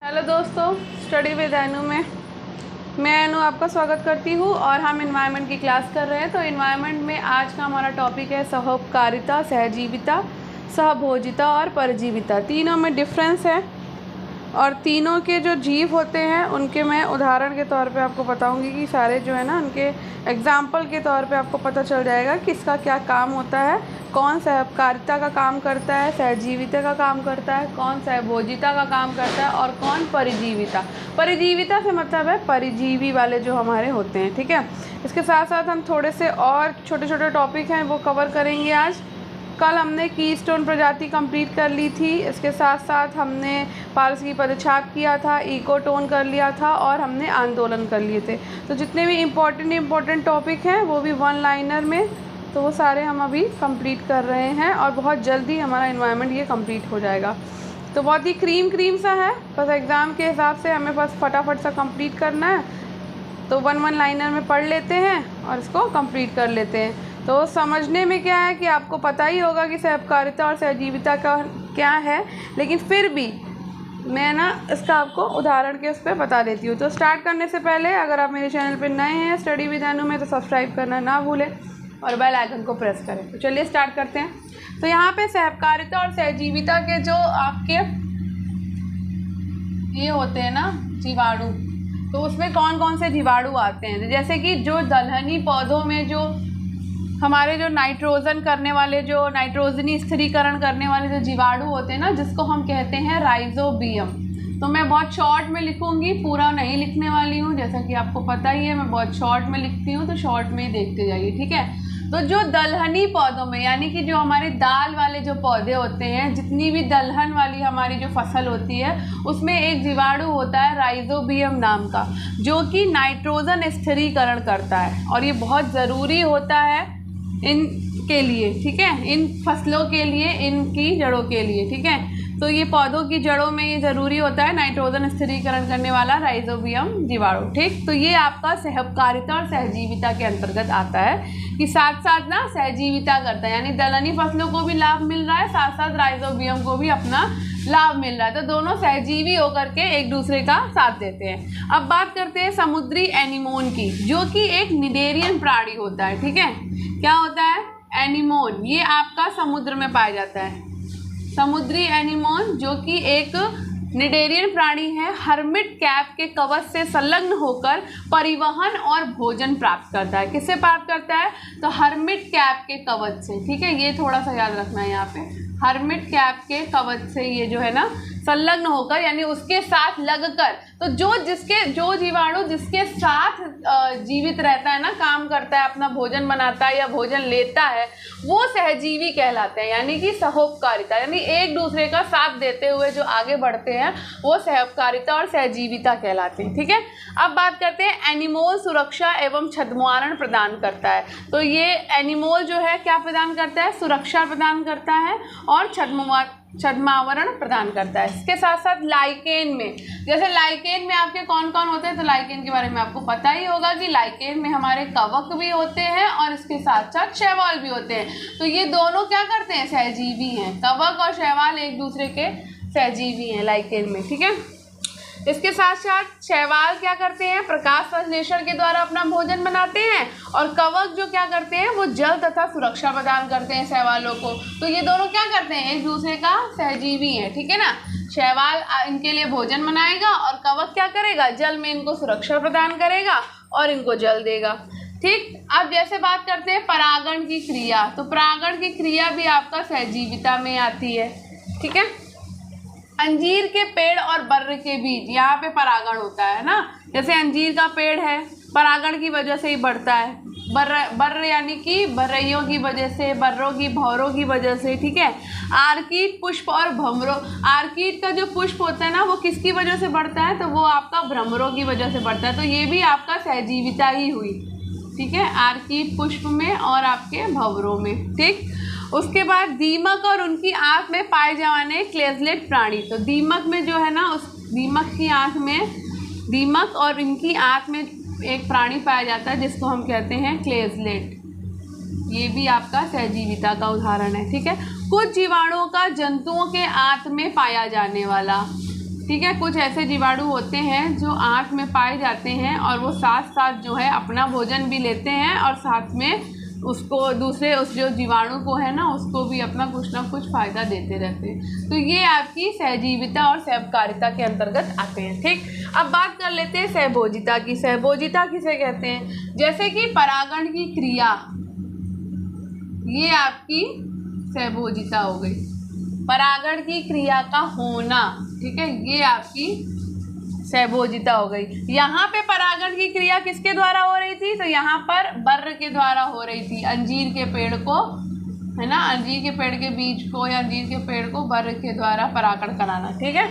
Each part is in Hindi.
हेलो दोस्तों, स्टडी विद एनु में मैं एनु आपका स्वागत करती हूँ और हम इन्वायरमेंट की क्लास कर रहे हैं। तो इन्वायरमेंट में आज का हमारा टॉपिक है सहोपकारिता, सहजीविता, सहभोजिता और परजीविता। तीनों में डिफरेंस है और तीनों के जो जीव होते हैं उनके मैं उदाहरण के तौर पे आपको बताऊंगी कि सारे जो है ना उनके एग्जाम्पल के तौर पे आपको पता चल जाएगा किसका क्या काम होता है, कौन सहकारिता का काम करता है, सहजीविता का काम करता है, कौन सहभोजिता का काम करता है और कौन परिजीविता। परिजीविता से मतलब है परिजीवी वाले जो हमारे होते हैं, ठीक है। इसके साथ साथ हम थोड़े से और छोटे छोटे टॉपिक हैं वो कवर करेंगे आज। कल हमने कीस्टोन प्रजाति कंप्लीट कर ली थी, इसके साथ साथ हमने पारस की पदछाप किया था, इकोटोन कर लिया था और हमने आंदोलन कर लिए थे। तो जितने भी इम्पोर्टेंट टॉपिक हैं वो भी वन लाइनर में, तो वो सारे हम अभी कंप्लीट कर रहे हैं और बहुत जल्दी हमारा इन्वायरमेंट ये कंप्लीट हो जाएगा। तो बहुत ही क्रीम सा है, बस एग्ज़ाम के हिसाब से हमें बस फटाफट सा कंप्लीट करना है। तो वन लाइनर में पढ़ लेते हैं और इसको कंप्लीट कर लेते हैं। तो समझने में क्या है कि आपको पता ही होगा कि सहकारिता और सहजीविता का क्या है, लेकिन फिर भी मैं ना इसका आपको उदाहरण के उस पर बता देती हूँ। तो स्टार्ट करने से पहले अगर आप मेरे चैनल पर नए हैं स्टडी विद एनु में, तो सब्सक्राइब करना ना भूलें और बेल आइकन को प्रेस करें। तो चलिए स्टार्ट करते हैं। तो यहाँ पे सहकारिता और सहजीविता के जो आपके ये होते हैं ना जीवाणु, तो उसमें कौन कौन से जीवाणु आते हैं। जैसे कि जो दलहनी पौधों में जो हमारे जो नाइट्रोजन करने वाले, जो नाइट्रोजनी स्थिरीकरण करने वाले जो जीवाणु होते हैं ना, जिसको हम कहते हैं राइजोबियम। तो मैं बहुत शॉर्ट में लिखूंगी, पूरा नहीं लिखने वाली हूँ, जैसा कि आपको पता ही है मैं बहुत शॉर्ट में लिखती हूँ, तो शॉर्ट में ही देखते जाइए, ठीक है। तो जो दलहनी पौधों में, यानी कि जो हमारे दाल वाले जो पौधे होते हैं, जितनी भी दलहन वाली हमारी जो फसल होती है, उसमें एक जीवाणु होता है राइजोबियम नाम का, जो कि नाइट्रोजन स्थिरीकरण करता है और ये बहुत ज़रूरी होता है इनके लिए, ठीक है, इन फसलों के लिए, इनकी जड़ों के लिए, ठीक है। तो ये पौधों की जड़ों में ये ज़रूरी होता है नाइट्रोजन स्थिरीकरण करने वाला राइजोबियम जीवाणु, ठीक। तो ये आपका सहकारिता और सहजीविता के अंतर्गत आता है कि साथ साथ ना सहजीविता करता है, यानी दलहनी फसलों को भी लाभ मिल रहा है, साथ साथ राइजोबियम को भी अपना लाभ मिल रहा है। तो दोनों सहजीवी होकर के एक दूसरे का साथ देते हैं। अब बात करते हैं समुद्री एनीमोन की, जो कि एक निडेरियन प्राणी होता है, ठीक है। क्या होता है? एनीमोन। ये आपका समुद्र में पाया जाता है, समुद्री एनीमोन, जो कि एक निडेरियन प्राणी है। हर्मिट कैप के कवच से संलग्न होकर परिवहन और भोजन प्राप्त करता है। किससे प्राप्त करता है? तो हर्मिट कैप के कवच से, ठीक है। ये थोड़ा सा याद रखना है यहाँ पे, हर्मिट कैप के कवच से ये जो है ना संलग्न होकर, यानी उसके साथ लगकर। तो जो जीवाणु जिसके साथ जीवित रहता है ना, काम करता है, अपना भोजन बनाता है या भोजन लेता है, वो सहजीवी कहलाते हैं, यानी कि सहोपकारिता, यानी एक दूसरे का साथ देते हुए जो आगे बढ़ते हैं वो सहकारिता और सहजीविता कहलाते हैं, ठीक है। अब बात करते हैं एनिमोल सुरक्षा एवं छद्मावरण प्रदान करता है। तो ये एनिमोल जो है क्या प्रदान करता है? सुरक्षा प्रदान करता है और छद्मावरण प्रदान करता है। इसके साथ साथ लाइकेन में, जैसे लाइकेन में आपके कौन कौन होते हैं, तो लाइकेन के बारे में आपको पता ही होगा कि लाइकेन में हमारे कवक भी होते हैं और इसके साथ साथ शैवाल भी होते हैं। तो ये दोनों क्या करते हैं? सहजीवी हैं। कवक और शैवाल एक दूसरे के सहजीवी हैं लाइकेन में, ठीक है। इसके साथ साथ शैवाल क्या करते हैं? प्रकाश संश्लेषण के द्वारा अपना भोजन बनाते हैं, और कवक जो क्या करते हैं? वो जल तथा सुरक्षा प्रदान करते हैं शैवालों को। तो ये दोनों क्या करते हैं? एक दूसरे का सहजीवी है, ठीक है ना। शैवाल इनके लिए भोजन बनाएगा और कवक क्या करेगा? जल में इनको सुरक्षा प्रदान करेगा और इनको जल देगा, ठीक। अब जैसे बात करते हैं परागण की क्रिया, तो परागण की क्रिया भी आपका सहजीविता में आती है, ठीक है। अंजीर के पेड़ और बर्र के बीच यहाँ पे परागण होता है ना। जैसे अंजीर का पेड़ है, परागण की वजह से ही बढ़ता है। बर्र यानी कि बर्रइयों की वजह से, बर्रों की, भौरों की वजह से, ठीक है। आर्किड, पुष्प और भ्रमरों। आर्किड का जो पुष्प होता है ना, वो किसकी वजह से बढ़ता है? तो वो आपका भ्रमरों की वजह से बढ़ता है। तो ये भी आपका सहजीविता ही हुई, ठीक है। आर्किड पुष्प में और आपके भंवरों में, ठीक। उसके बाद दीमक और उनकी आँख में पाए जाने क्लेजलेट प्राणी। तो दीमक में जो है ना, उस दीमक की आँख में, दीमक और इनकी आँख में एक प्राणी पाया जाता है जिसको हम कहते हैं क्लेजलेट। ये भी आपका सहजीविता का उदाहरण है, ठीक है। कुछ जीवाणुओं का जंतुओं के आंत में पाया जाने वाला, ठीक है। कुछ ऐसे जीवाणु होते हैं जो आँख में पाए जाते हैं और वो साथ साथ जो है अपना भोजन भी लेते हैं और साथ में उसको दूसरे उस जो जीवाणु को है ना उसको भी अपना कुछ ना कुछ फ़ायदा देते रहते हैं। तो ये आपकी सहजीविता और सहकारिता के अंतर्गत आते हैं। ठीक, अब बात कर लेते हैं सहभोजिता की। सहभोजिता किसे कहते हैं? जैसे कि परागण की क्रिया, ये आपकी सहभोजिता हो गई। परागण की क्रिया का होना, ठीक है, ये आपकी सहभोजिता हो गई। यहाँ पे परागण की क्रिया किसके द्वारा हो रही थी? तो यहाँ पर बर्र के द्वारा हो रही थी। अंजीर के पेड़ को, है ना, अंजीर के पेड़ के बीज को या अंजीर के पेड़ को बर्र के द्वारा परागण कराना। ठीक है,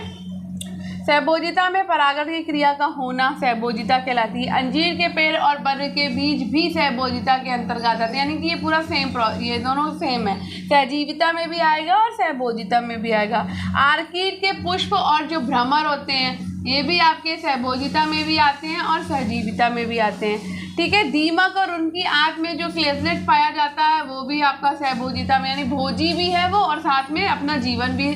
सहभोजिता में परागण की क्रिया का होना सहभोजिता कहलाती है। अंजीर के पेड़ और बर्र के बीज भी सहभोजिता के अंतर्गत आते हैं, यानी कि ये पूरा सेम, ये दोनों सेम है। सहजीविता में भी आएगा और सहभोजिता में भी आएगा। आर्किड के पुष्प और जो भ्रमर होते हैं ये भी आपके सहभोजिता में भी आते हैं और सहजीविता में भी आते हैं। ठीक है, दीमक और उनकी आँख में जो फ्लैजलेट पाया जाता है वो भी आपका सहभोजिता में, यानी भोजी भी है वो और साथ में अपना जीवन भी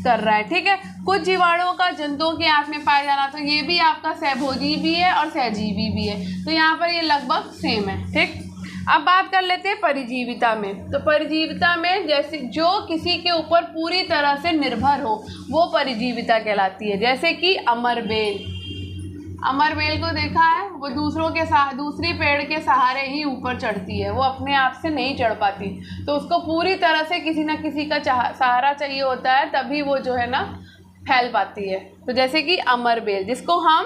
कर रहा है। ठीक है, कुछ जीवाणुओं का जंतुओं की आँख में पाया जाना, तो ये भी आपका सहभोजी भी है और सहजीवी भी है। तो यहाँ पर ये लगभग सेम है। ठीक, अब बात कर लेते हैं परिजीविता में। तो परिजीविता में जैसे जो किसी के ऊपर पूरी तरह से निर्भर हो वो परिजीविता कहलाती है। जैसे कि अमरबेल, अमरबेल को देखा है, वो दूसरों के दूसरी पेड़ के सहारे ही ऊपर चढ़ती है, वो अपने आप से नहीं चढ़ पाती, तो उसको पूरी तरह से किसी न किसी का सहारा चाहिए होता है, तभी वो जो है ना फैल पाती है। तो जैसे कि अमरबेल, जिसको हम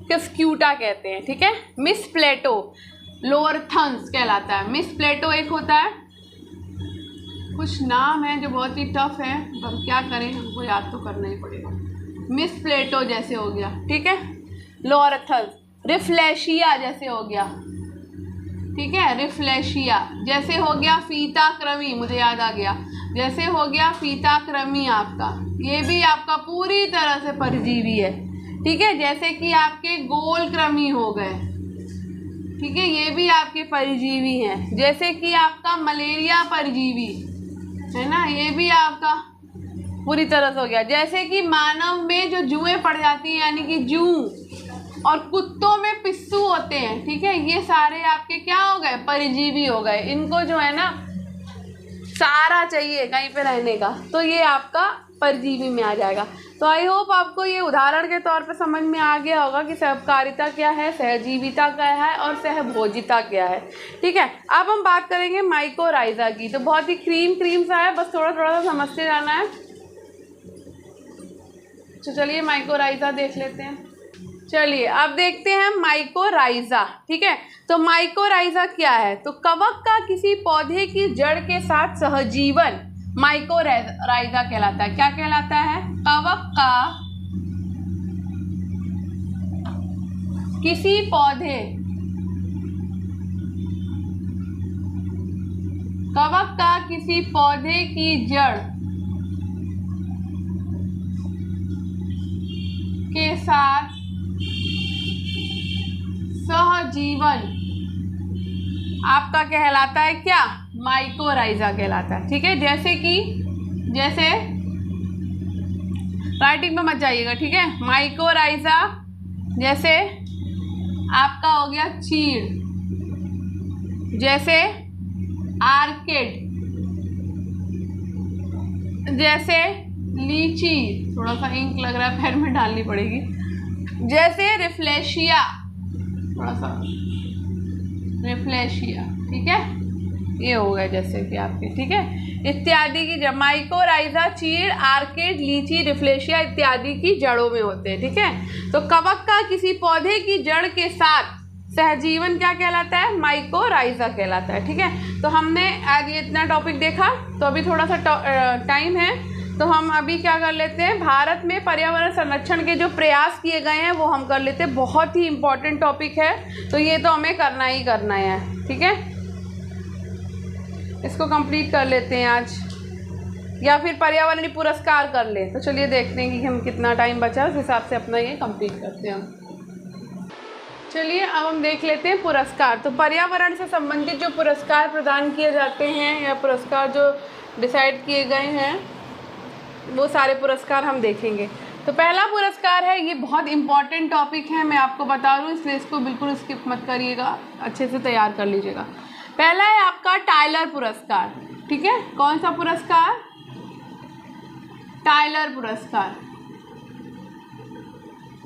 किस्क्यूटा कहते हैं। ठीक है, मिस प्लेटो लोअरथन्स कहलाता है। मिस प्लेटो एक होता है, कुछ नाम है जो बहुत ही टफ है, हम क्या करें, हमको याद तो करना ही पड़ेगा। मिस प्लेटो जैसे हो गया, ठीक है, लोअरथन्स। रिफ्लेशिया जैसे हो गया, ठीक है, रिफ्लेशिया जैसे हो गया। फीताक्रमी, मुझे याद आ गया, जैसे हो गया फीताक्रमी आपका, ये भी आपका पूरी तरह से परजीवी है। ठीक है, जैसे कि आपके गोलक्रमी हो गए, ठीक है, ये भी आपके परजीवी हैं। जैसे कि आपका मलेरिया परजीवी है ना, ये भी आपका पूरी तरह से हो गया। जैसे कि मानव में जो जुएं पड़ जाती हैं, यानी कि जू, और कुत्तों में पिस्सू होते हैं, ठीक है, ये सारे आपके क्या हो गए? परजीवी हो गए। इनको जो है ना सहारा चाहिए कहीं पे रहने का, तो ये आपका परजीवी में आ जाएगा। तो आई होप आपको ये उदाहरण के तौर पे समझ में आ गया होगा कि सहकारिता क्या है, सहजीविता क्या है और सहभोजिता क्या है। ठीक है, अब हम बात करेंगे माइकोराइजा की। तो बहुत ही क्रीम सा है, बस थोड़ा थोड़ा सा समझते जाना है। तो चलिए माइकोराइजा देख लेते हैं। चलिए अब देखते हैं माइकोराइजा। ठीक है, तो माइकोराइजा क्या है? तो कवक का किसी पौधे की जड़ के साथ सहजीवन माइकोराइजा कहलाता है। क्या कहलाता है? कवक का किसी पौधे, कवक का किसी पौधे की जड़ के साथ सहजीवन आपका कहलाता है क्या? माइकोराइजा कहलाता है। ठीक है, जैसे राइटिंग में मत जाइएगा, ठीक है। माइकोराइजा जैसे आपका हो गया चीड़, जैसे आर्किड, जैसे लीची, थोड़ा सा इंक लग रहा है, पैर में डालनी पड़ेगी, जैसे रिफ्लेशिया, थोड़ा सा रिफ्लेशिया, ठीक है, ये हो गया जैसे कि आपके, ठीक है, इत्यादि की जड़। माइकोराइजा चीड़, आर्किड, लीची, रिफ्लेशिया इत्यादि की जड़ों में होते हैं। ठीक है, तो कवक का किसी पौधे की जड़ के साथ सहजीवन क्या कहलाता है? माइकोराइजा कहलाता है। ठीक है, तो हमने आज ये इतना टॉपिक देखा, तो अभी थोड़ा सा टाइम है, तो हम अभी क्या कर लेते हैं, भारत में पर्यावरण संरक्षण के जो प्रयास किए गए हैं वो हम कर लेते हैं। बहुत ही इम्पोर्टेंट टॉपिक है, तो ये तो हमें करना ही करना है। ठीक है, इसको कंप्लीट कर लेते हैं आज, या फिर पर्यावरणीय पुरस्कार कर ले। तो चलिए देखते हैं कि हम कितना टाइम बचा, उस हिसाब से अपना ये कंप्लीट करते हैं हम। चलिए अब हम देख लेते हैं पुरस्कार। तो पर्यावरण से संबंधित जो पुरस्कार प्रदान किए जाते हैं या पुरस्कार जो डिसाइड किए गए हैं, वो सारे पुरस्कार हम देखेंगे। तो पहला पुरस्कार है, ये बहुत इंपॉर्टेंट टॉपिक है, मैं आपको बता रहा हूँ, इसलिए इसको बिल्कुल स्किप मत करिएगा, अच्छे से तैयार कर लीजिएगा। पहला है आपका टाइलर पुरस्कार, ठीक है। कौन सा पुरस्कार? टाइलर पुरस्कार।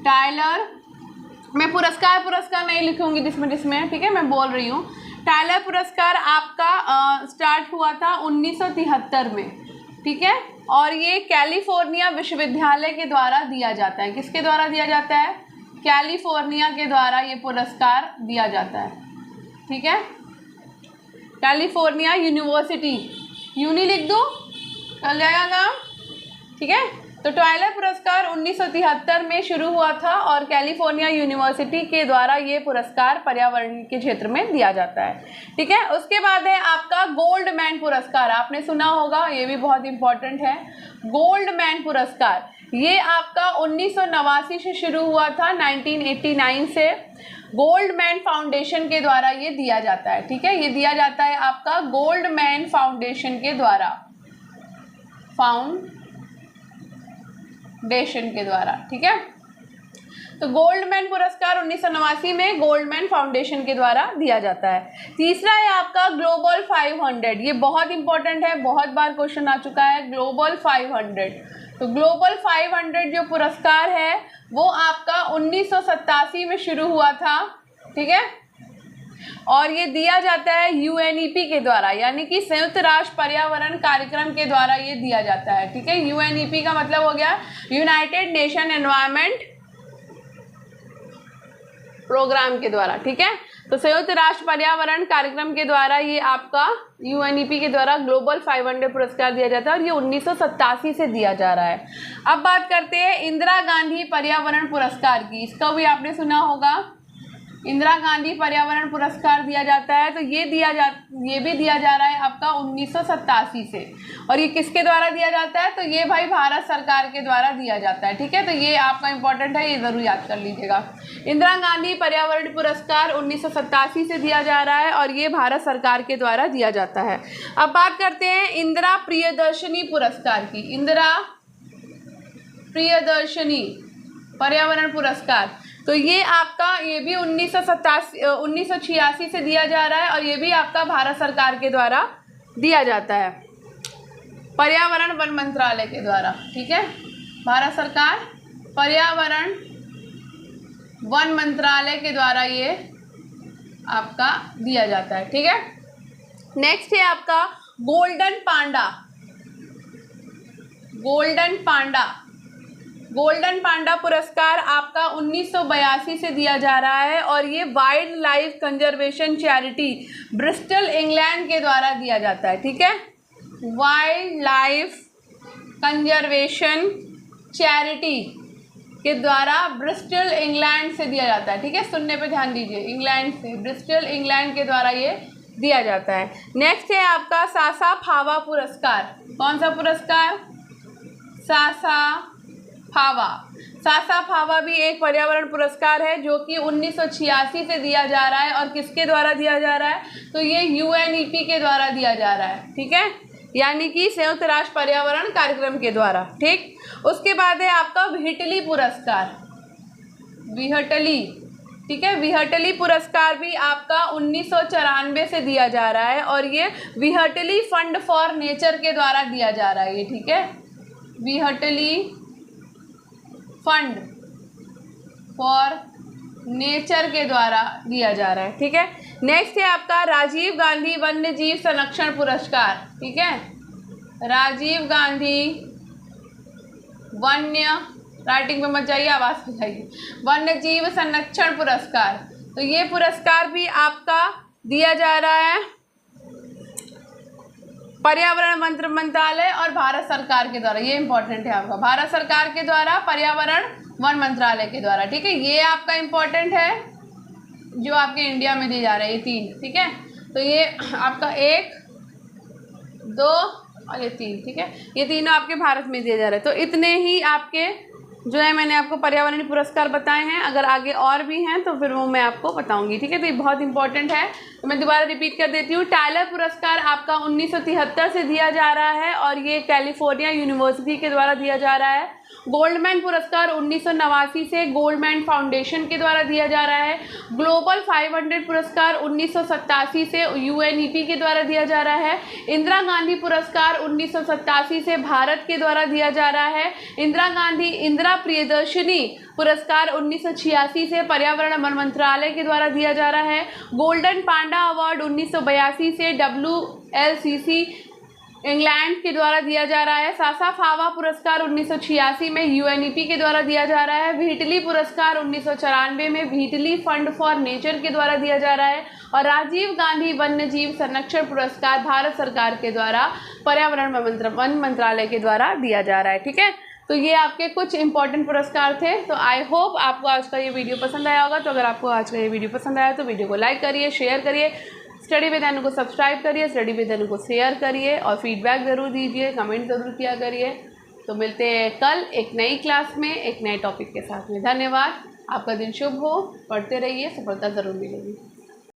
टाइलर, मैं पुरस्कार नहीं लिखूंगी जिसमें, ठीक है, मैं बोल रही हूँ। टाइलर पुरस्कार आपका स्टार्ट हुआ था 1973 में, ठीक है, और ये कैलिफोर्निया विश्वविद्यालय के द्वारा दिया जाता है। किसके द्वारा दिया जाता है? कैलिफोर्निया के द्वारा ये पुरस्कार दिया जाता है, ठीक है। कैलिफोर्निया यूनिवर्सिटी, यूनी लिख दूँ, चल जाएगा काम, ठीक है। तो टाइलर पुरस्कार 1973 में शुरू हुआ था और कैलिफोर्निया यूनिवर्सिटी के द्वारा ये पुरस्कार पर्यावरण के क्षेत्र में दिया जाता है, ठीक है। उसके बाद है आपका गोल्डमैन पुरस्कार, आपने सुना होगा, ये भी बहुत इंपॉर्टेंट है। गोल्डमैन पुरस्कार ये आपका 1989 से शुरू हुआ था, 1989 से गोल्डमैन फाउंडेशन के द्वारा ये दिया जाता है, ठीक है। ये दिया जाता है आपका गोल्डमैन फाउंडेशन के द्वारा, ठीक है। तो गोल्डमैन पुरस्कार 1989 में गोल्डमैन फाउंडेशन के द्वारा दिया जाता है। तीसरा है आपका ग्लोबल 500, ये बहुत इंपॉर्टेंट है, बहुत बार क्वेश्चन आ चुका है, ग्लोबल 500। तो ग्लोबल 500 जो पुरस्कार है वो आपका 1987 में शुरू हुआ था, ठीक है, और ये दिया जाता है यूएनईपी के द्वारा, यानी कि संयुक्त राष्ट्र पर्यावरण कार्यक्रम के द्वारा ये दिया जाता है, ठीक है। यूएनईपी का मतलब हो गया यूनाइटेड नेशन एनवायरनमेंट प्रोग्राम के द्वारा, ठीक है। तो संयुक्त राष्ट्र पर्यावरण कार्यक्रम के द्वारा ये आपका यूएनईपी के द्वारा ग्लोबल 500 पुरस्कार दिया जाता है और ये 1987 से दिया जा रहा है। अब बात करते हैं इंदिरा गांधी पर्यावरण पुरस्कार की, इसका भी आपने सुना होगा, इंदिरा गांधी पर्यावरण पुरस्कार दिया जाता है। तो ये भी दिया जा रहा है आपका 1987 से, और ये किसके द्वारा दिया जाता है? तो ये भाई भारत सरकार के द्वारा दिया जाता है, ठीक है। तो ये आपका इंपॉर्टेंट है, ये ज़रूर याद कर लीजिएगा। इंदिरा गांधी पर्यावरण पुरस्कार 1987 से दिया जा रहा है और ये भारत सरकार के द्वारा दिया जाता है। अब बात करते हैं इंदिरा प्रियदर्शनी पुरस्कार की। इंदिरा प्रियदर्शनी पर्यावरण पुरस्कार, तो ये आपका, ये भी 1986 से दिया जा रहा है और ये भी आपका भारत सरकार के द्वारा दिया जाता है, पर्यावरण वन मंत्रालय के द्वारा, ठीक है। भारत सरकार पर्यावरण वन मंत्रालय के द्वारा ये आपका दिया जाता है, ठीक है। नेक्स्ट है आपका गोल्डन पांडा। गोल्डन पांडा पुरस्कार आपका 1982 से दिया जा रहा है और ये wild life conservation charity Bristol England के द्वारा दिया जाता है, ठीक है। वाइल्ड लाइफ कंजर्वेशन चैरिटी के द्वारा ब्रिस्टल इंग्लैंड से दिया जाता है, ठीक है, सुनने पे ध्यान दीजिए, इंग्लैंड से, ब्रिस्टल इंग्लैंड के द्वारा ये दिया जाता है। नेक्स्ट है आपका सासा फावा पुरस्कार। कौन सा पुरस्कार? सासा फावा भी एक पर्यावरण पुरस्कार है जो कि 1986 से दिया जा रहा है और किसके द्वारा दिया जा रहा है? तो ये यूएनईपी के द्वारा दिया जा रहा है, ठीक है, यानी कि संयुक्त राष्ट्र पर्यावरण कार्यक्रम के द्वारा, ठीक। उसके बाद है आपका विहटली पुरस्कार, ठीक है। विहटली पुरस्कार भी आपका 1994 से दिया जा रहा है और ये विहटली फंड फॉर नेचर के द्वारा दिया जा रहा है, ये, ठीक है, विहटली फंड फॉर नेचर के द्वारा दिया जा रहा है, ठीक है। नेक्स्ट है आपका राजीव गांधी वन्य जीव संरक्षण पुरस्कार, ठीक है, राजीव गांधी वन्य, राइटिंग में मत जाइए, आवाज़ में जाइए, वन्य जीव संरक्षण पुरस्कार। तो ये पुरस्कार भी आपका दिया जा रहा है पर्यावरण मंत्रालय और भारत सरकार के द्वारा, ये इंपॉर्टेंट है आपका, भारत सरकार के द्वारा पर्यावरण वन मंत्रालय के द्वारा, ठीक है। ये आपका इंपॉर्टेंट है जो आपके इंडिया में दिए जा रहे हैं, ये 3, ठीक है। तो ये आपका 1, 2 और ये 3, ठीक है, ये तीनों आपके भारत में दिए जा रहे हैं। तो इतने ही आपके जो है मैंने आपको पर्यावरणीय पुरस्कार बताए हैं, अगर आगे और भी हैं तो फिर वो मैं आपको बताऊंगी, ठीक है। तो ये बहुत इंपॉर्टेंट है, तो मैं दोबारा रिपीट कर देती हूँ। टायलर पुरस्कार आपका 1973 से दिया जा रहा है और ये कैलिफोर्निया यूनिवर्सिटी के द्वारा दिया जा रहा है। गोल्डमैन पुरस्कार 1989 से गोल्डमैन फाउंडेशन के द्वारा दिया जा रहा है। ग्लोबल 500 पुरस्कार 1987 से यूएनईपी के द्वारा दिया जा रहा है। इंदिरा गांधी पुरस्कार 1987 से भारत के द्वारा दिया जा रहा है। इंदिरा प्रियदर्शनी पुरस्कार 1986 से पर्यावरण वन मंत्रालय के द्वारा दिया जा रहा है। गोल्डन पांडा अवार्ड 1982 से WLCC इंग्लैंड के द्वारा दिया जा रहा है। सासा फावा पुरस्कार 1986 में यूएनईपी के द्वारा दिया जा रहा है। व्हीटली पुरस्कार 1994 में व्हीटली फंड फॉर नेचर के द्वारा दिया जा रहा है। और राजीव गांधी वन्य जीव संरक्षण पुरस्कार भारत सरकार के द्वारा पर्यावरण वन मंत्रालय के द्वारा दिया जा रहा है, ठीक है। तो ये आपके कुछ इंपॉर्टेंट पुरस्कार थे। तो आई होप आपको आज का ये वीडियो पसंद आया होगा। तो अगर आपको आज का ये वीडियो पसंद आया तो वीडियो को लाइक करिए, शेयर करिए, स्टडी विद अनु को सब्सक्राइब करिए, स्टडी विद अनु को शेयर करिए और फीडबैक ज़रूर दीजिए, कमेंट ज़रूर किया करिए। तो मिलते हैं कल एक नई क्लास में एक नए टॉपिक के साथ में। धन्यवाद, आपका दिन शुभ हो, पढ़ते रहिए, सफलता ज़रूर मिलेगी।